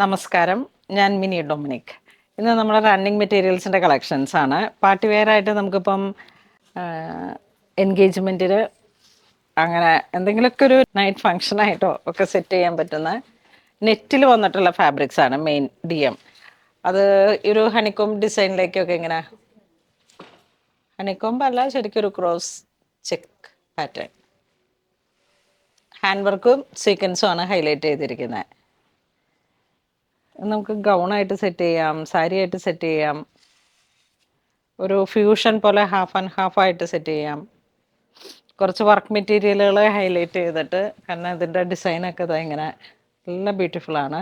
നമസ്കാരം, ഞാൻ mini Dominic. ഇന്ന് നമ്മൾ റണ്ണിങ് മെറ്റീരിയൽസിൻ്റെ കളക്ഷൻസ് ആണ്. പാർട്ടി വെയർ ആയിട്ട് നമുക്കിപ്പം എൻഗേജ്മെൻറ്റിന് അങ്ങനെ എന്തെങ്കിലുമൊക്കെ ഒരു നൈറ്റ് ഫങ്ഷനായിട്ടോ ഒക്കെ സെറ്റ് ചെയ്യാൻ പറ്റുന്ന നെറ്റിൽ വന്നിട്ടുള്ള ഫാബ്രിക്സ് ആണ് മെയിൻ DM. അത് ഒരു ഹണിക്കോംബ് ഡിസൈനിലേക്കൊക്കെ ഇങ്ങനെ ഹണിക്കോംബ് അല്ല, ശരിക്കും ഒരു ക്രോസ് ചെക്ക് പാറ്റേൺ, ഹാൻഡ് വർക്കും സീക്വൻസും ആണ് ഹൈലൈറ്റ് ചെയ്തിരിക്കുന്നത്. നമുക്ക് ഗൗണായിട്ട് സെറ്റ് ചെയ്യാം, സാരി ആയിട്ട് സെറ്റ് ചെയ്യാം, ഒരു ഫ്യൂഷൻ പോലെ ഹാഫ് ആൻഡ് ഹാഫ് ആയിട്ട് സെറ്റ് ചെയ്യാം. കുറച്ച് വർക്ക് മെറ്റീരിയലുകൾ ഹൈലൈറ്റ് ചെയ്തിട്ട്, കാരണം ഇതിൻ്റെ ഡിസൈനൊക്കെ ഇതാ ഇങ്ങനെ നല്ല ബ്യൂട്ടിഫുൾ ആണ്.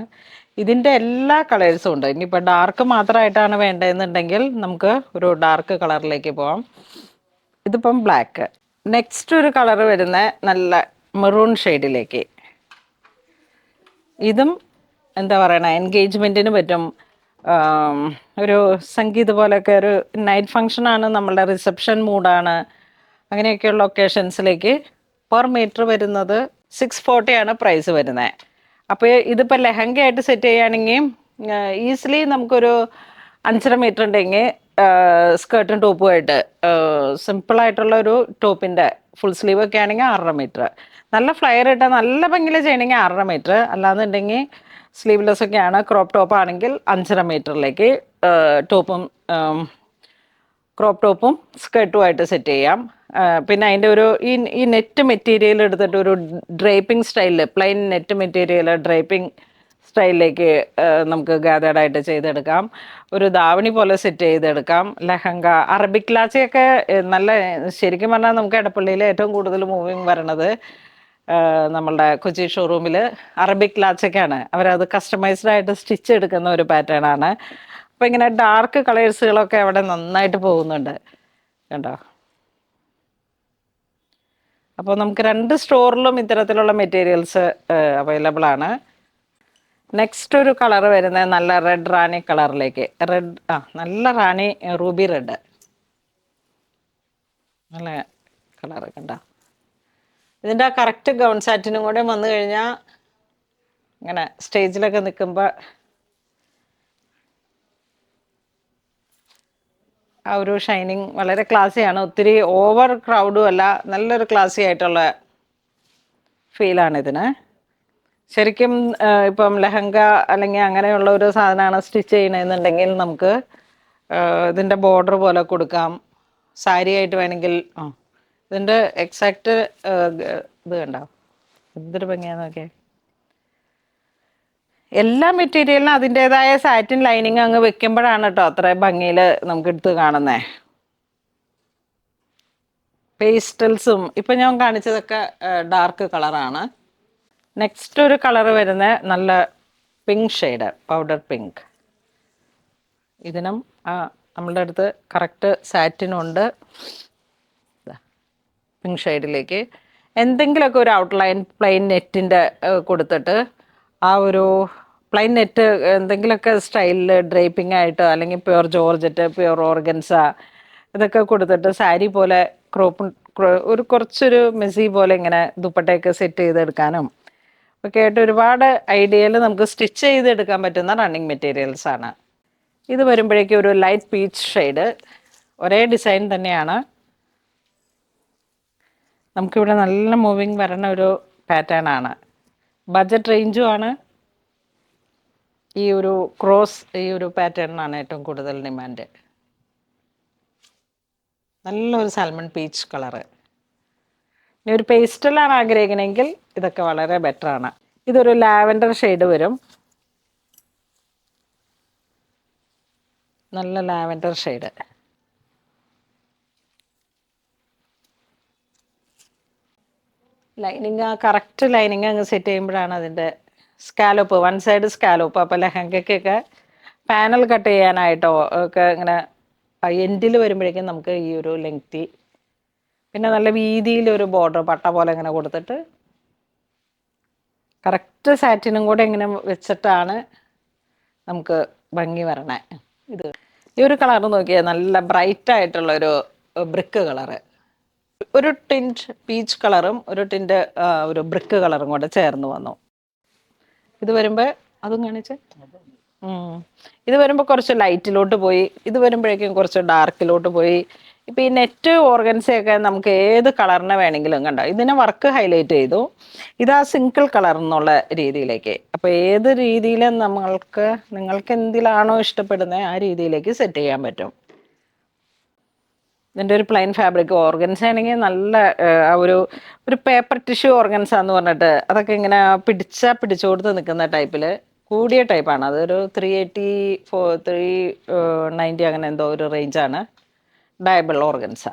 ഇതിൻ്റെ എല്ലാ കളേഴ്സും ഉണ്ട്. ഇനിയിപ്പോൾ ഡാർക്ക് മാത്രമായിട്ടാണ് വേണ്ടതെന്നുണ്ടെങ്കിൽ നമുക്ക് ഒരു ഡാർക്ക് കളറിലേക്ക് പോവാം. ഇതിപ്പം ബ്ലാക്ക്. നെക്സ്റ്റ് ഒരു കളർ വരുന്ന നല്ല മെറൂൺ ഷെയ്ഡിലേക്ക്. ഇതും എന്താ പറയണ, എൻഗേജ്മെൻറ്റിന് പറ്റും. ഒരു സംഗീത പോലെയൊക്കെ ഒരു നൈറ്റ് ഫങ്ഷനാണ്, നമ്മളുടെ റിസപ്ഷൻ മൂഡാണ്, അങ്ങനെയൊക്കെയുള്ള ഒക്കേഷൻസിലേക്ക് പെർ മീറ്റർ വരുന്നത് 640 ആണ് പ്രൈസ് വരുന്നത്. അപ്പോൾ ഇതിപ്പോൾ ലെഹങ്ക ആയിട്ട് സെറ്റ് ചെയ്യുകയാണെങ്കിൽ ഈസിലി നമുക്കൊരു 5.5 മീറ്റർ ഉണ്ടെങ്കിൽ സ്കേർട്ടും ടോപ്പുമായിട്ട് സിമ്പിളായിട്ടുള്ള ഒരു ടോപ്പിൻ്റെ ഫുൾ സ്ലീവ് ഒക്കെ ആണെങ്കിൽ 6.5 മീറ്റർ, നല്ല ഫ്ലയർ ഇട്ടാൽ നല്ല ഭംഗിയിൽ ചെയ്യണമെങ്കിൽ 6.5 മീറ്റർ, അല്ലാന്നുണ്ടെങ്കിൽ സ്ലീവ്ലെസ് ഒക്കെയാണ്, ക്രോപ്പ് ടോപ്പ് ആണെങ്കിൽ 5.5 മീറ്ററിലേക്ക് ടോപ്പും ക്രോപ്പ് ടോപ്പും സ്കേർട്ടുമായിട്ട് സെറ്റ് ചെയ്യാം. പിന്നെ അതിൻ്റെ ഒരു ഈ നെറ്റ് മെറ്റീരിയൽ എടുത്തിട്ട് ഒരു ഡ്രേപ്പിംഗ് സ്റ്റൈലിൽ, പ്ലെയിൻ നെറ്റ് മെറ്റീരിയൽ ഡ്രേപ്പിംഗ് സ്റ്റൈലിലേക്ക് നമുക്ക് ഗാതേഡായിട്ട് ചെയ്തെടുക്കാം. ഒരു ധാവണി പോലെ സെറ്റ് ചെയ്തെടുക്കാം. ലെഹങ്ക, അറബിക് ലാച്ചയൊക്കെ നല്ല, ശരിക്കും പറഞ്ഞാൽ നമുക്ക് എടപ്പള്ളിയിൽ ഏറ്റവും കൂടുതൽ മൂവിങ് വരണത് നമ്മളുടെ കൊച്ചി ഷോറൂമിൽ അറബിക് ലാച്ചൊക്കെയാണ്. അവരത് കസ്റ്റമൈസ്ഡ് ആയിട്ട് സ്റ്റിച്ച് എടുക്കുന്ന ഒരു പാറ്റേൺ ആണ്. അപ്പോൾ ഇങ്ങനെ ഡാർക്ക് കളേഴ്സുകളൊക്കെ അവിടെ നന്നായിട്ട് പോകുന്നുണ്ട്, കണ്ടോ. അപ്പോൾ നമുക്ക് 2 സ്റ്റോറിലും ഇത്തരത്തിലുള്ള മെറ്റീരിയൽസ് അവൈലബിൾ ആണ്. നെക്സ്റ്റ് ഒരു കളർ വരുന്നത് നല്ല റെഡ് റാണി കളറിലേക്ക്. നല്ല റാണി റൂബി റെഡ്, നല്ല കളർ കണ്ടോ. ഇതിൻ്റെ കറക്റ്റ് ഗൗൺ സാറ്റിനും കൂടെ വന്നു കഴിഞ്ഞാൽ ഇങ്ങനെ സ്റ്റേജിലൊക്കെ നിൽക്കുമ്പോൾ ആ ഒരു ഷൈനിങ് വളരെ ക്ലാസ്സിയാണ്. ഒത്തിരി ഓവർ ക്രൗഡും അല്ല, നല്ലൊരു ക്ലാസ്സി ആയിട്ടുള്ള ഫീലാണ് ഇതിന്. ശരിക്കും ഇപ്പം ലെഹങ്ക അല്ലെങ്കിൽ അങ്ങനെയുള്ള ഒരു സാധനമാണ് സ്റ്റിച്ച് ചെയ്യണമെന്നുണ്ടെങ്കിൽ നമുക്ക് ഇതിൻ്റെ ബോർഡർ പോലെ കൊടുക്കാം. സാരി ആയിട്ട് വേണമെങ്കിൽ ഇതിൻ്റെ എക്സാക്റ്റ് ഇത് കണ്ടോ, എന്തൊരു ഭംഗിയാന്ന് നോക്കിയേ. എല്ലാ മെറ്റീരിയലിനും അതിൻ്റെതായ സാറ്റിൻ ലൈനിങ് അങ്ങ് വെക്കുമ്പോഴാണ് കേട്ടോ അത്ര ഭംഗിയിൽ നമുക്ക് എടുത്ത് കാണുന്നേ. പേസ്റ്റൽസും ഇപ്പം ഞാൻ കാണിച്ചതൊക്കെ ഡാർക്ക് കളറാണ്. നെക്സ്റ്റ് ഒരു കളർ വരുന്ന നല്ല പിങ്ക് ഷെയ്ഡ്, പൗഡർ പിങ്ക്. ഇതിനും നമ്മളുടെ അടുത്ത് കറക്റ്റ് സാറ്റിനുണ്ട്. പിങ്ക് ഷെയ്ഡിലേക്ക് എന്തെങ്കിലുമൊക്കെ ഒരു ഔട്ട്ലൈൻ പ്ലെയിൻ നെറ്റിൻ്റെ കൊടുത്തിട്ട് ആ ഒരു പ്ലെയിൻ നെറ്റ് എന്തെങ്കിലുമൊക്കെ സ്റ്റൈലിൽ ഡ്രേപ്പിംഗ് ആയിട്ട്, അല്ലെങ്കിൽ പ്യുവർ ജോർജറ്റ്, പ്യുവർ ഓർഗൻസ ഇതൊക്കെ കൊടുത്തിട്ട് സാരി പോലെ ക്രോപ്പ് ഒരു കുറച്ചൊരു മെസ്സി പോലെ ഇങ്ങനെ ദുപ്പട്ടയൊക്കെ സെറ്റ് ചെയ്തെടുക്കാനും ഒക്കെ ആയിട്ട് ഒരുപാട് ഐഡിയയിൽ നമുക്ക് സ്റ്റിച്ച് ചെയ്തെടുക്കാൻ പറ്റുന്ന റണ്ണിങ് മെറ്റീരിയൽസ് ആണ്. ഇത് വരുമ്പോഴേക്കും ഒരു ലൈറ്റ് പീച്ച് ഷെയ്ഡ്, ഒരേ ഡിസൈൻ തന്നെയാണ്. നമുക്കിവിടെ നല്ല മൂവിങ് വരുന്ന ഒരു പാറ്റേൺ ആണ്. ബഡ്ജറ്റ് റേഞ്ചും ആണ്. ഈ ഒരു ക്രോസ്, ഈ ഒരു പാറ്റേണിനാണ് ഏറ്റവും കൂടുതൽ ഡിമാൻഡ്. നല്ലൊരു സാൽമൺ പീച്ച് കളറ്. ഇനി ഒരു പേസ്റ്റലാണ് ആഗ്രഹിക്കണമെങ്കിൽ ഇതൊക്കെ വളരെ ബെറ്ററാണ്. ഇതൊരു ലാവൻഡർ ഷെയ്ഡ് വരും, നല്ല lavender shade. Lining, correct lining അങ്ങ് സെറ്റ് ചെയ്യുമ്പോഴാണ് അതിൻ്റെ സ്കാലോപ്പ്, വൺ സൈഡ് സ്കാലോപ്പ്. അപ്പോൾ ലെഹങ്കയ്ക്കൊക്കെ പാനൽ കട്ട് ചെയ്യാനായിട്ടോ ഒക്കെ ഇങ്ങനെ എൻഡിൽ വരുമ്പോഴേക്കും നമുക്ക് ഈ ഒരു ലെങ്തി, പിന്നെ നല്ല വീതിയിലൊരു ബോർഡർ പട്ട പോലെ ഇങ്ങനെ കൊടുത്തിട്ട് കറക്റ്റ് സാറ്റിനും കൂടെ ഇങ്ങനെ വെച്ചിട്ടാണ് നമുക്ക് ഭംഗി വരണേ. ഈ ഒരു കളർ നോക്കിയാൽ നല്ല ബ്രൈറ്റ് ആയിട്ടുള്ളൊരു ബ്രിക്ക് കളറ്, ഒരു ടിൻറ്റ് പീച്ച് കളറും ഒരു ടിൻറ്റ് ഒരു ബ്രിക്ക് കളറും കൂടെ ചേർന്ന് വന്നു. ഇത് വരുമ്പോൾ അതും കാണിച്ചേ. ഉം. ഇത് വരുമ്പോൾ കുറച്ച് ലൈറ്റിലോട്ട് പോയി, ഇത് വരുമ്പോഴേക്കും കുറച്ച് ഡാർക്കിലോട്ട് പോയി. ഇപ്പൊ ഈ നെറ്റ് ഓർഗൻസയൊക്കെ നമുക്ക് ഏത് കളറിനെ വേണമെങ്കിലും കണ്ടോ, ഇതിനെ വർക്ക് ഹൈലൈറ്റ് ചെയ്തു, ഇതാ സിംഗിൾ കളർ എന്നുള്ള രീതിയിലേക്ക്. അപ്പൊ ഏത് രീതിയിലും നിങ്ങൾക്ക് എന്തിലാണോ ഇഷ്ടപ്പെടുന്നത് ആ രീതിയിലേക്ക് സെറ്റ് ചെയ്യാൻ പറ്റും. ഇതിൻ്റെ ഒരു പ്ലെയിൻ ഫാബ്രിക് ഓർഗൻസ ആണെങ്കിൽ നല്ല ആ ഒരു പേപ്പർ ടിഷ്യൂ ഓർഗൻസ എന്ന് പറഞ്ഞിട്ട് അതൊക്കെ ഇങ്ങനെ പിടിച്ചോടുത്ത് നിൽക്കുന്ന ടൈപ്പിൽ കൂടിയ ടൈപ്പാണ്. അതൊരു 380 390 അങ്ങനെ എന്തോ ഒരു റേഞ്ചാണ് ഡയബിൾ ഓർഗൻസ.